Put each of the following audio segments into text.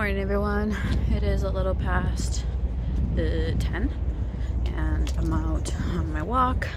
morning, everyone. It is a little past 10 and I'm out on my walk.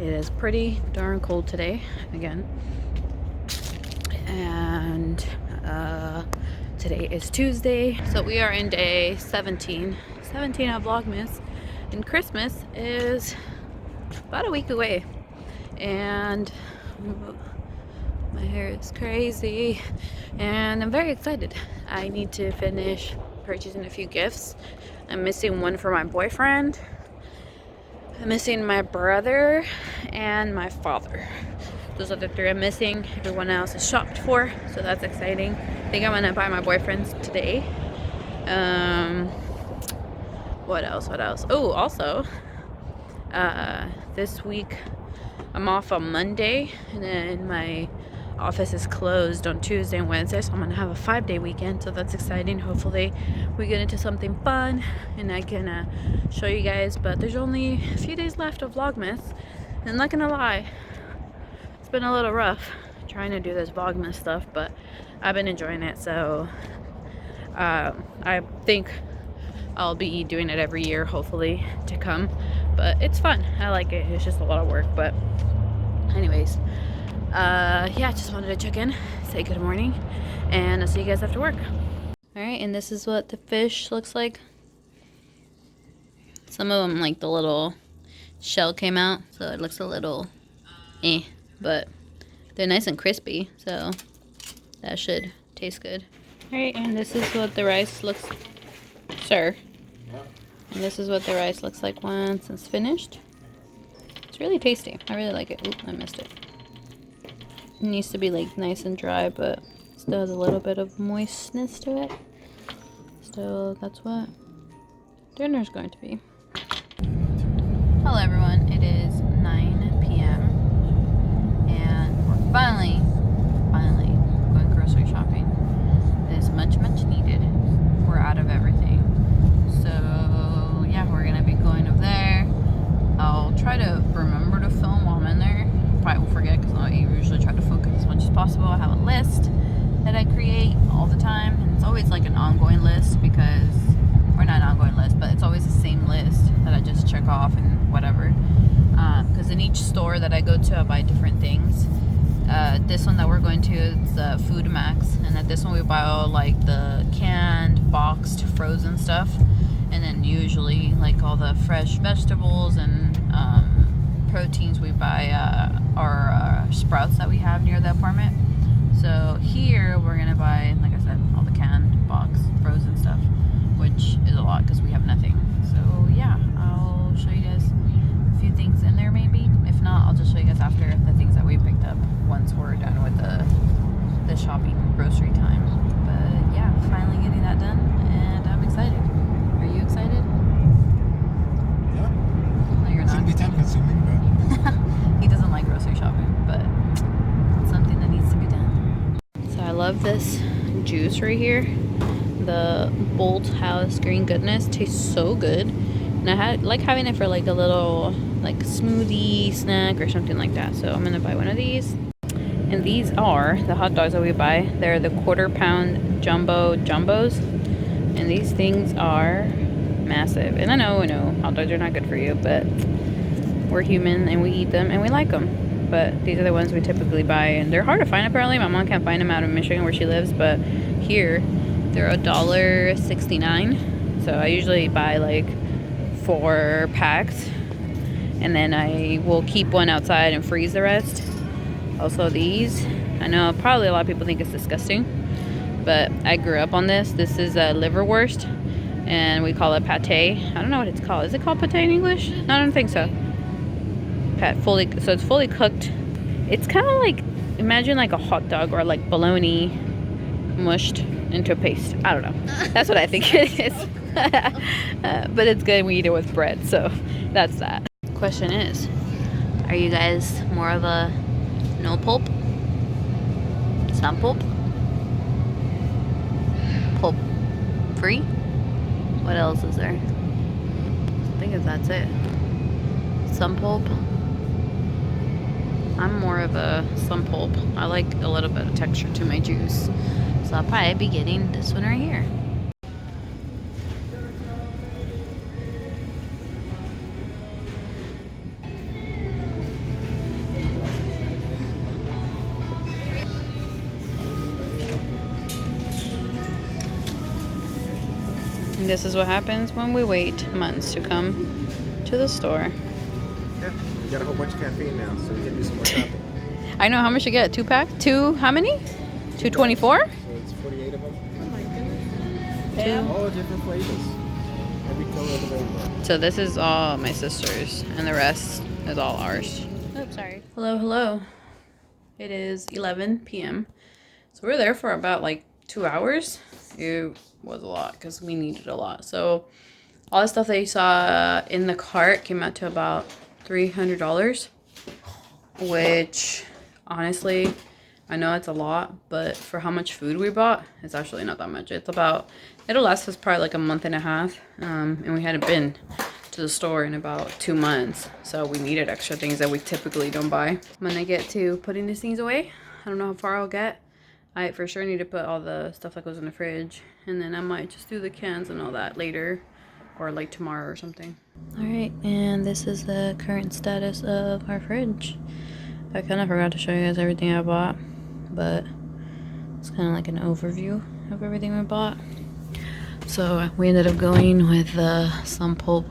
It is pretty darn cold today again, and today is Tuesday, so we are in day 17 of Vlogmas, and Christmas is about a week away, and my hair is crazy and I'm very excited. I need to finish purchasing a few gifts. I'm missing one for my boyfriend. I'm missing my brother and my father. Those are the three I'm missing. Everyone else is shopped for, so that's exciting. I think I'm gonna buy my boyfriend's today. What else? Oh, also, this week I'm off on Monday, and then my office is closed on Tuesday and Wednesday, so I'm gonna have a 5-day weekend, so that's exciting. Hopefully we get into something fun and I can show you guys, but there's only a few days left of Vlogmas, and I'm not gonna lie, it's been a little rough trying to do this Vlogmas stuff, but I've been enjoying it, so I think I'll be doing it every year, hopefully, to come, but it's fun. I like it. It's just a lot of work, but anyways, yeah, just wanted to check in, say good morning, and I'll see you guys after work. Alright, and this is what the fish looks like. Some of them, like, the little shell came out, so it looks a little but they're nice and crispy, so that should taste good. Alright, and this is what the rice looks, sir. And this is what the rice looks like once it's finished. It's really tasty. I really like it. Oop, I missed it. It needs to be like nice and dry, but still has a little bit of moistness to it. So that's what dinner's going to be. Hello everyone, it is 9 p.m. and we're finally going grocery shopping. It is much needed. We're out of everything. So yeah, we're gonna be going over there. I'll try to remember to film while I'm in there. Probably will forget because I usually try to focus as much as possible. I have a list that I create all the time, and it's always like an ongoing list because, or not an ongoing list, but it's always the same list that I just check off and whatever. Because in each store that I go to, I buy different things. This one that we're going to is Food Max, and at this one we buy all like the canned, boxed, frozen stuff, and then usually like all the fresh vegetables and proteins we buy our sprouts that we have near the apartment. So here we're gonna buy, like I said, all the canned, boxed, frozen stuff, which is a lot because we have nothing. So yeah, I'll show you guys a few things in there maybe. If not, I'll just show you guys after the things that we picked up once we're done with the shopping grocery time. But yeah, finally getting that done, and I'm excited. Are you excited? Yeah. No, you're It's not. gonna be time consuming, but He doesn't like grocery shopping, but it's something that needs to be done. So I love this juice right here. The Bolt House Green Goodness tastes so good, and I like having it for like a little like smoothie snack or something like that. So I'm gonna buy one of these. And these are the hot dogs that we buy. They're the 1/4 pound jumbo jumbos, and these things are massive. And I know hot dogs are not good for you, but we're human and we eat them and we like them. But these are the ones we typically buy, and they're hard to find apparently. My mom can't find them out in Michigan where she lives, but here they're $1.69. So I usually buy like 4 packs, and then I will keep one outside and freeze the rest. Also these, I know probably a lot of people think it's disgusting, but I grew up on this. This is a liverwurst, and we call it pate. I don't know what it's called. Is it called pate in English? I don't think so. So it's fully cooked. It's kind of like, imagine like a hot dog or like bologna mushed into a paste. I don't know. That's what I think it is. But it's good. We eat it with bread, so that's that. Question is, are you guys more of a no pulp, some pulp, pulp free? What else is there? I think that's it. Some pulp. I'm more of a some pulp. I like a little bit of texture to my juice, so I'll probably be getting this one right here. This is what happens when we wait months to come to the store. Yeah, you got a whole bunch of caffeine now, so you can do some more shopping. I know how much you get. 2-pack? How many? 224? So it's 48 of them. Oh my goodness. All different flavors. Every color of the rainbow. So this is all my sister's, and the rest is all ours. Oops, sorry. Hello, hello. It is 11 p.m. So we're there for about like 2 hours. It was a lot because we needed a lot. So all the stuff that you saw in the cart came out to about $300, which honestly, I know it's a lot, but for how much food we bought, it's actually not that much. It'll last us probably like a month and a half. And we hadn't been to the store in about 2 months. So we needed extra things that we typically don't buy. I'm gonna get to putting these things away. I don't know how far I'll get. I for sure need to put all the stuff that goes in the fridge. And then I might just do the cans and all that later. Or like tomorrow or something. Alright, and this is the current status of our fridge. I kind of forgot to show you guys everything I bought. But it's kind of like an overview of everything we bought. So we ended up going with some pulp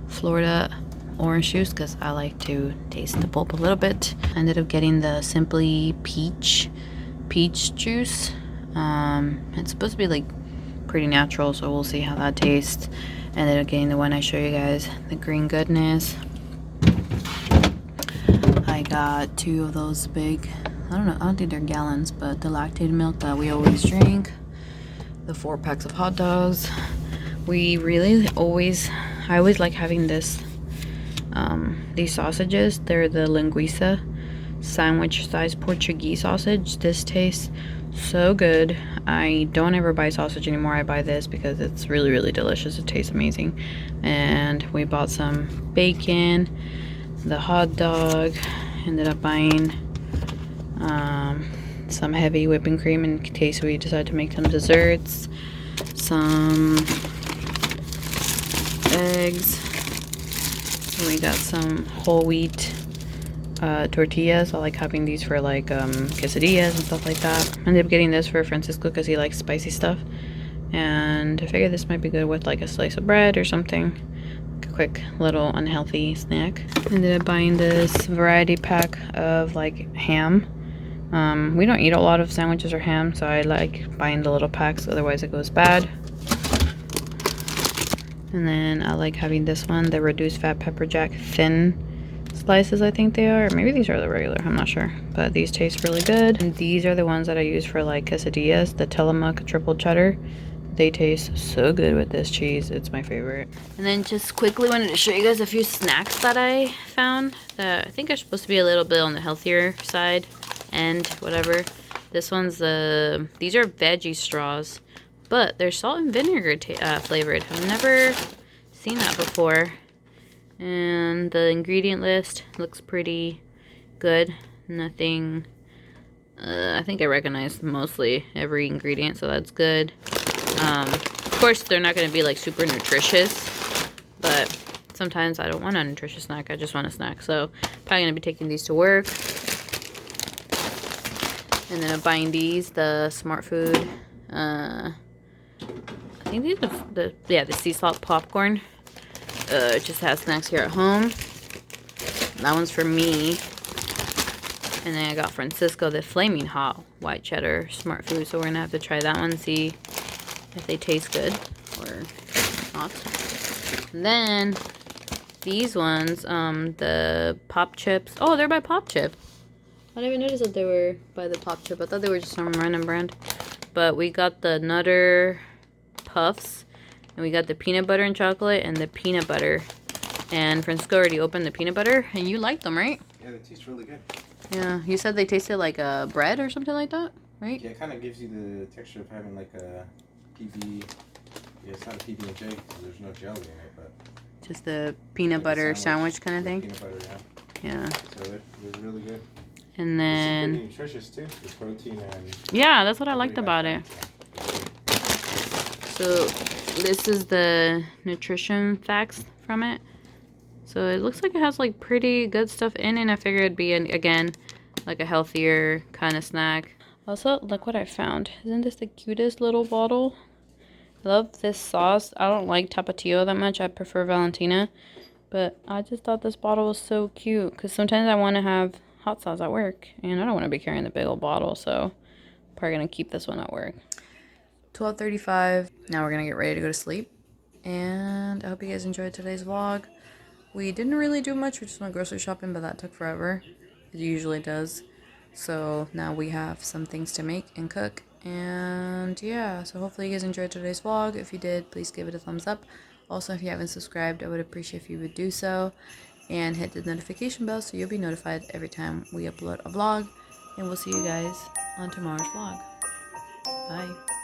Florida orange juice because I like to taste the pulp a little bit. I ended up getting the Simply peach juice. It's supposed to be like pretty natural, so we'll see how that tastes. Ended up getting the one I show you guys, the green goodness. I got 2 of those big, I don't think they're gallons, but the lactated milk that we always drink. The 4 packs of hot dogs. I always like having these sausages. They're the linguiça sandwich size Portuguese sausage. This tastes so good. I don't ever buy sausage anymore. I buy this because it's really, really delicious. It tastes amazing. And we bought some bacon, the hot dog, ended up buying some heavy whipping cream in case we decide to make some desserts, some eggs. We got some whole wheat tortillas. I like having these for like quesadillas and stuff like that. I ended up getting this for Francisco because he likes spicy stuff, and I figured this might be good with like a slice of bread or something, like a quick little unhealthy snack. Ended up buying this variety pack of like ham. We don't eat a lot of sandwiches or ham, so I like buying the little packs, otherwise it goes bad. And then I like having this one, the reduced fat pepper jack thin slices, I think they are. Or maybe these are the regular, I'm not sure. But these taste really good. And these are the ones that I use for like quesadillas, the Tillamook triple cheddar. They taste so good with this cheese. It's my favorite. And then just quickly wanted to show you guys a few snacks that I found that I think are supposed to be a little bit on the healthier side and whatever. This one's these are veggie straws, but they're salt and vinegar flavored. I've never seen that before. And the ingredient list looks pretty good. Nothing, I think I recognize mostly every ingredient, so that's good. Of course, they're not going to be like super nutritious, but sometimes I don't want a nutritious snack. I just want a snack. So probably going to be taking these to work. And then I'm buying these, the Smart Food. I think these are the sea salt popcorn. It just has snacks here at home. That one's for me. And then I got Francisco the Flaming Hot White Cheddar Smart Food. So we're going to have to try that one, see if they taste good or not. And then these ones, the Pop Chips. Oh, they're by Pop Chip. I didn't even notice that they were by the Pop Chip. I thought they were just some random brand. But we got the Nutter Puffs. And we got the peanut butter and chocolate and the peanut butter. And Francisco already opened the peanut butter. And you like them, right? Yeah, they taste really good. Yeah, you said they tasted like bread or something like that, right? Yeah, it kind of gives you the texture of having like a PB. Yeah, it's not a PB&J because there's no jelly in it, but Just the peanut butter sandwich kind of thing. Peanut butter, yeah. Yeah. So they're really good. And then It's nutritious too. The protein and yeah, that's what I liked about it. So this is the nutrition facts from it. So it looks like it has like pretty good stuff in it. And I figured it'd be again like a healthier kind of snack. Also, look what I found. Isn't this the cutest little bottle? I love this sauce. I don't like Tapatio that much. I prefer Valentina. But I just thought this bottle was so cute. Because sometimes I want to have hot sauce at work. And I don't want to be carrying the big old bottle. So I'm probably going to keep this one at work. 12:35. Now we're going to get ready to go to sleep. And I hope you guys enjoyed today's vlog. We didn't really do much. We just went grocery shopping. But that took forever. It usually does. So now we have some things to make and cook. And yeah, so hopefully you guys enjoyed today's vlog. If you did, please give it a thumbs up. Also, if you haven't subscribed, I would appreciate if you would do so. And hit the notification bell so you'll be notified every time we upload a vlog. And we'll see you guys on tomorrow's vlog. Bye.